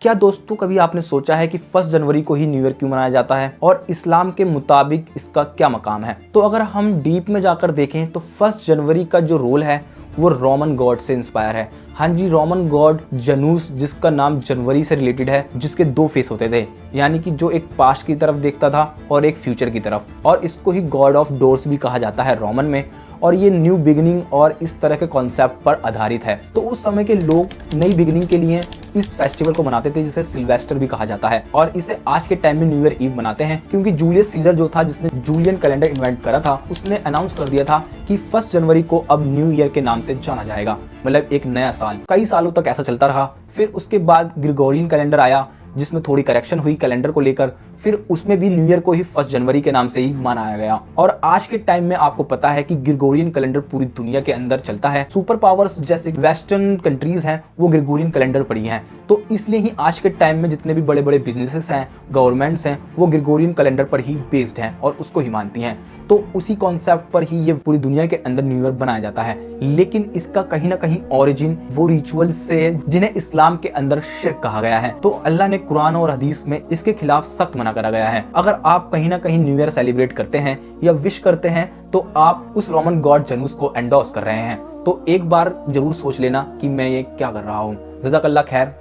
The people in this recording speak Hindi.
क्या दोस्तों कभी आपने सोचा है कि 1 जनवरी को ही न्यू ईयर क्यों मनाया जाता है और इस्लाम के मुताबिक इसका क्या मकाम है? तो अगर हम डीप में जाकर देखें तो 1 जनवरी का जो रोल है वो रोमन गॉड से इंस्पायर है। हाँ जी, रोमन गॉड जनूस, जिसका नाम जनवरी से रिलेटेड है, जिसके 2 फेस होते थे, यानी कि जो एक पास्ट की तरफ देखता था और एक फ्यूचर की तरफ, और इसको ही गॉड ऑफ डोर्स भी कहा जाता है रोमन में। और ये न्यू बिगिनिंग और इस तरह के कॉन्सेप्ट पर आधारित है। तो उस समय के लोग नई बिगिनिंग के लिए इस फेस्टिवल को मनाते थे, जिसे सिल्वेस्टर भी कहा जाता है, और इसे आज के टाइम में न्यू ईयर ईव मनाते हैं, क्योंकि जूलियस सीजर जो था, जिसने जूलियन कैलेंडर इन्वेंट करा था, उसने अनाउंस कर दिया था कि 1 जनवरी को अब न्यू ईयर के नाम से जाना जाएगा, मतलब एक नया साल। कई सालों तक ऐसा चलता रहा। फिर उसके बाद ग्रिगोरियन कैलेंडर आया, जिसमें थोड़ी करेक्शन हुई कैलेंडर को लेकर, फिर उसमें भी न्यू ईयर को ही 1 जनवरी के नाम से ही मनाया गया। और आज के टाइम में आपको पता है कि ग्रिगोरियन कैलेंडर पूरी दुनिया के अंदर चलता है। सुपर पावर्स जैसे वेस्टर्न कंट्रीज हैं, वो ग्रिगोरियन कैलेंडर पर ही हैं। तो इसलिए ही आज के टाइम में जितने भी बड़े बड़े बिजनेसेस हैं, गवर्नमेंट्स हैं, वो ग्रिगोरियन कैलेंडर पर ही बेस्ड हैं और उसको ही मानती हैं। तो उसी कॉन्सेप्ट पर ही ये पूरी दुनिया के अंदर न्यू ईयर बनाया जाता है। लेकिन इसका कहीं ना कहीं ओरिजिन वो रिचुअल से है जिन्हें इस्लाम के अंदर शिर्क कहा गया है। तो अल्लाह ने कुरान और हदीस में इसके खिलाफ सख्त मना करा गया है। अगर आप कहीं ना कहीं न्यू ईयर सेलिब्रेट करते हैं या विश करते हैं, तो आप उस रोमन गॉड जनूस को एंडोर्स कर रहे हैं। तो एक बार जरूर सोच लेना कि मैं ये क्या कर रहा हूँ। जज़ाकल्लाह खैर।